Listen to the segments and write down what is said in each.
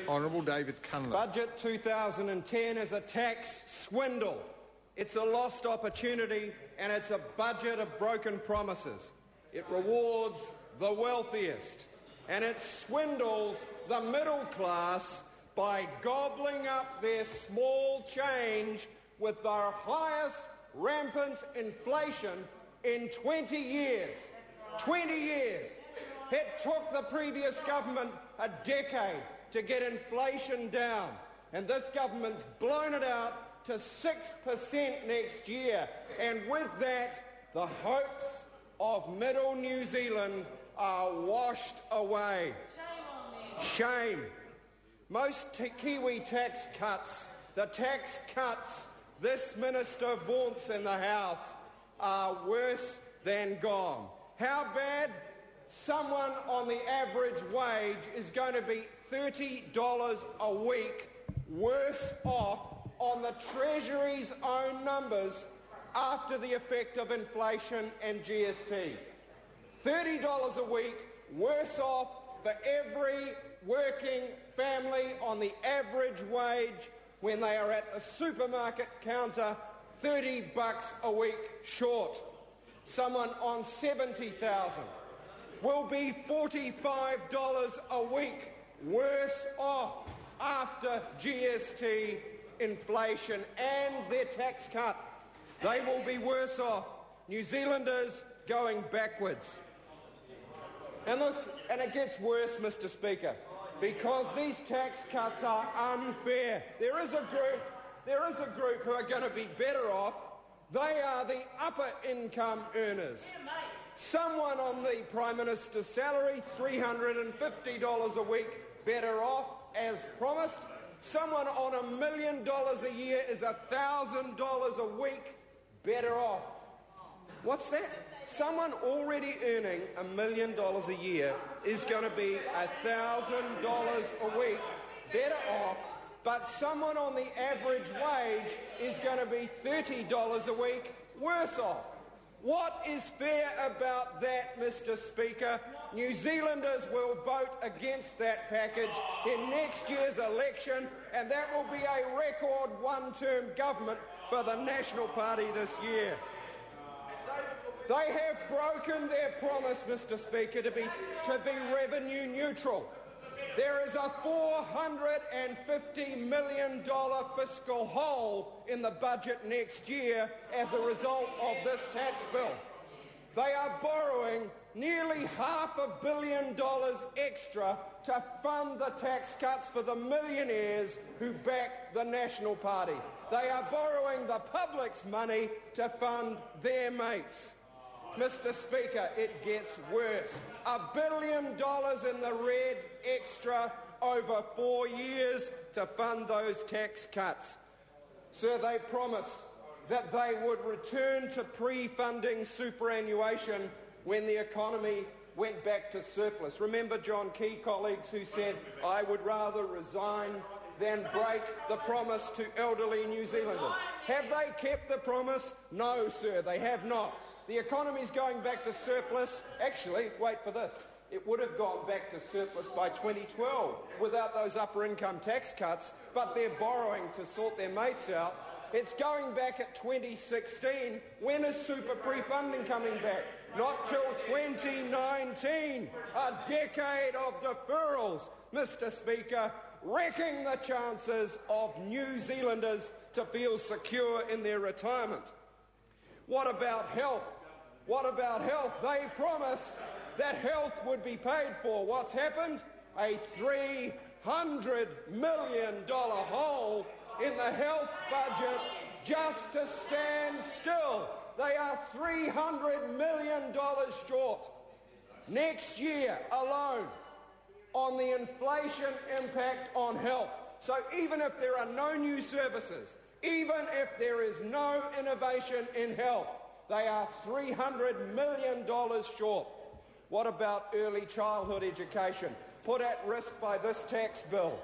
Honourable David Cunliffe. Budget 2010 is a tax swindle. It's a lost opportunity and it's a budget of broken promises. It rewards the wealthiest and it swindles the middle class by gobbling up their small change with their highest rampant inflation in 20 years. 20 years. It took the previous government a decade to get inflation down, and this government's blown it out to 6% next year. And with that, the hopes of middle New Zealand are washed away. Shame. Most Kiwi tax cuts, the tax cuts this minister vaunts in the House, are worse than gone. How bad? Someone on the average wage is going to be $30 a week worse off on the Treasury's own numbers after the effect of inflation and GST. $30 a week worse off for every working family on the average wage when they are at the supermarket counter $30 a week short. Someone on $70,000 will be $45 a week worse off after GST, inflation and their tax cut. They will be worse off. New Zealanders going backwards. And it gets worse, Mr. Speaker, because these tax cuts are unfair. There is a group who are going to be better off. They are the upper income earners. Someone on the Prime Minister's salary, $350 a week, better off as promised. Someone on $1 million a year is $1,000 a week better off. What's that? Someone already earning $1 million a year is going to be $1,000 a week better off, but someone on the average wage is going to be $30 a week worse off. What is fair about that, Mr. Speaker? New Zealanders will vote against that package in next year's election, and that will be a record one-term government for the National Party this year. They have broken their promise, Mr. Speaker, to be revenue neutral. There is a $450 million fiscal hole in the budget next year as a result of this tax bill. They are borrowing nearly $500 million extra to fund the tax cuts for the millionaires who back the National Party. They are borrowing the public's money to fund their mates. Mr. Speaker, it gets worse. $1 billion in the red extra over 4 years to fund those tax cuts. Sir, they promised that they would return to pre-funding superannuation when the economy went back to surplus. Remember John Key, colleagues, who said, "I would rather resign than break the promise to elderly New Zealanders." Have they kept the promise? No, sir, they have not. The economy's going back to surplus. Actually, wait for this. It would have gone back to surplus by 2012 without those upper income tax cuts, but they're borrowing to sort their mates out. It's going back at 2016. When is super pre-funding coming back? Not till 2019. A decade of deferrals, Mr. Speaker, wrecking the chances of New Zealanders to feel secure in their retirement. What about health? What about health? They promised that health would be paid for. What's happened? A $300 million hole in the health budget just to stand still. They are $300 million short. Next year alone on the inflation impact on health. So even if there are no new services, even if there is no innovation in health, they are $300 million short. What about early childhood education, put at risk by this tax bill?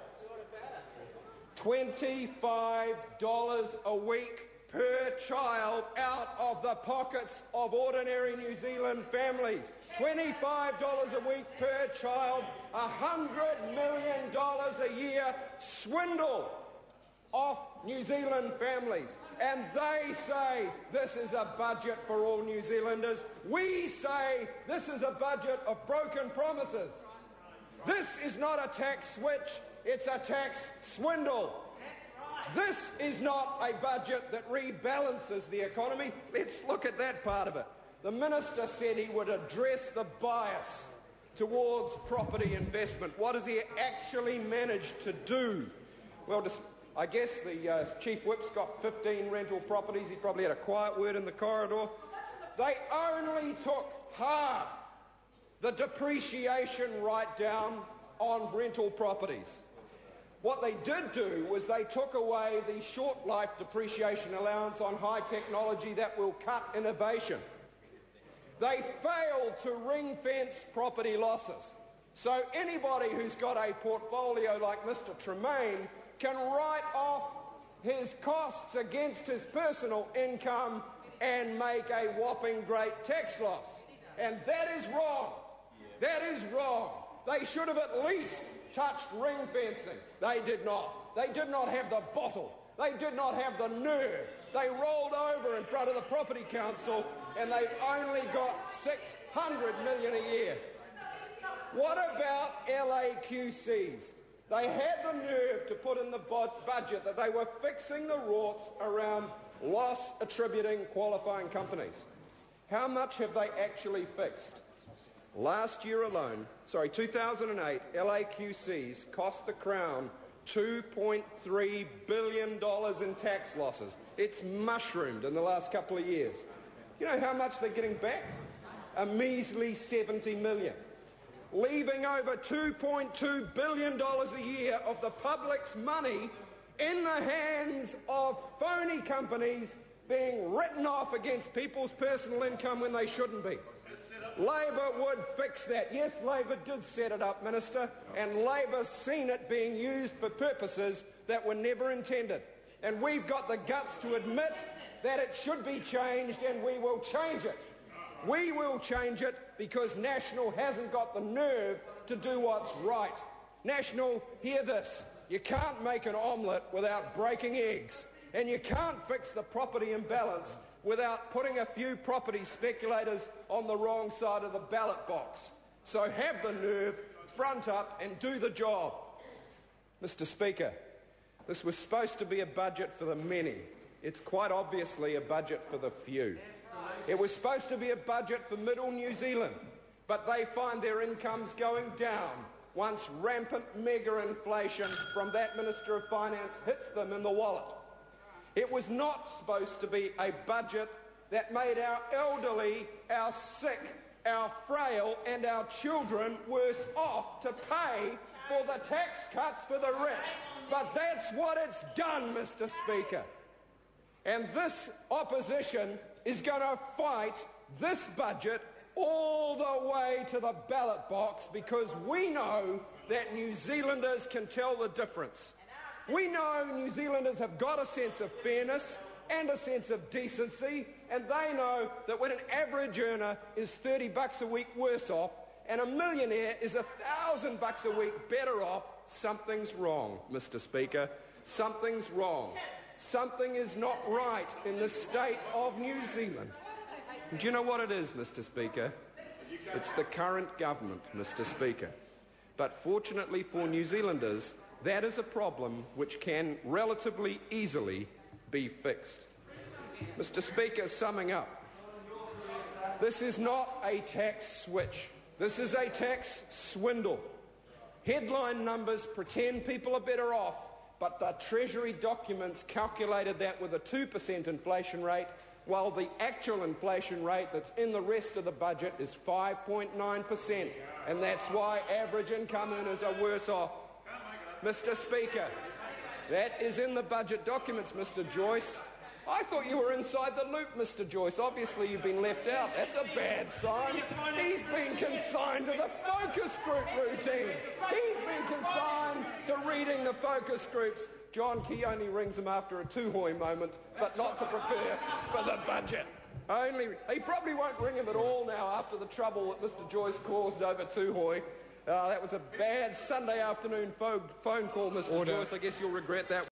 $25 a week per child out of the pockets of ordinary New Zealand families. $25 a week per child, $100 million a year swindle off New Zealand families. And they say this is a budget for all New Zealanders. We say this is a budget of broken promises. This is not a tax switch, it's a tax swindle. This is not a budget that rebalances the economy. Let's look at that part of it. The Minister said he would address the bias towards property investment. What has he actually managed to do? Well, I guess the Chief Whip's got 15 rental properties. He probably had a quiet word in the corridor. They only took half the depreciation write-down on rental properties. What they did do was they took away the short life depreciation allowance on high technology that will cut innovation. They failed to ring-fence property losses. So anybody who's got a portfolio like Mr. Tremaine can write off his costs against his personal income and make a whopping great tax loss. And that is wrong. That is wrong. They should have at least touched ring fencing. They did not. They did not have the bottle. They did not have the nerve. They rolled over in front of the Property Council and they only got $600 million a year. What about LAQCs? They had the nerve to put in the budget that they were fixing the rorts around loss attributing qualifying companies. How much have they actually fixed? Last year alone, 2008, LAQCs cost the Crown $2.3 billion in tax losses. It's mushroomed in the last couple of years. You know how much they're getting back? A measly $70 million. Leaving over $2.2 billion a year of the public's money in the hands of phony companies being written off against people's personal income when they shouldn't be. Labor would fix that. Yes, Labor did set it up, Minister, and Labor's seen it being used for purposes that were never intended. And we've got the guts to admit that it should be changed, and we will change it. We will change it because National hasn't got the nerve to do what's right. National, hear this. You can't make an omelette without breaking eggs, and you can't fix the property imbalance without putting a few property speculators on the wrong side of the ballot box. So have the nerve, front up and do the job. Mr. Speaker, this was supposed to be a budget for the many. It's quite obviously a budget for the few. It was supposed to be a budget for middle New Zealand, but they find their incomes going down once rampant mega inflation from that Minister of Finance hits them in the wallet. It was not supposed to be a budget that made our elderly, our sick, our frail and our children worse off to pay for the tax cuts for the rich. But that's what it's done, Mr. Speaker. And this opposition is going to fight this budget all the way to the ballot box because we know that New Zealanders can tell the difference. We know New Zealanders have got a sense of fairness and a sense of decency, and they know that when an average earner is $30 a week worse off and a millionaire is $1,000 a week better off, something's wrong, Mr. Speaker. Something's wrong. Something is not right in the state of New Zealand. And do you know what it is, Mr. Speaker? It's the current government, Mr. Speaker. But fortunately for New Zealanders, that is a problem which can relatively easily be fixed. Mr. Speaker, summing up, this is not a tax switch. This is a tax swindle. Headline numbers pretend people are better off, but the Treasury documents calculated that with a 2% inflation rate, while the actual inflation rate that's in the rest of the budget is 5.9%. And that's why average income earners are worse off. Mr. Speaker, that is in the budget documents, Mr. Joyce. I thought you were inside the loop, Mr. Joyce. Obviously, you've been left out. That's a bad sign. He's been consigned to the focus group routine. He's been consigned to reading the focus groups. John Key only rings him after a Tuhoi moment, but not to prepare for the budget. He probably won't ring him at all now after the trouble that Mr. Joyce caused over Tuhoi. That was a bad Sunday afternoon phone call, Mr. Order. Joyce. I guess you'll regret that.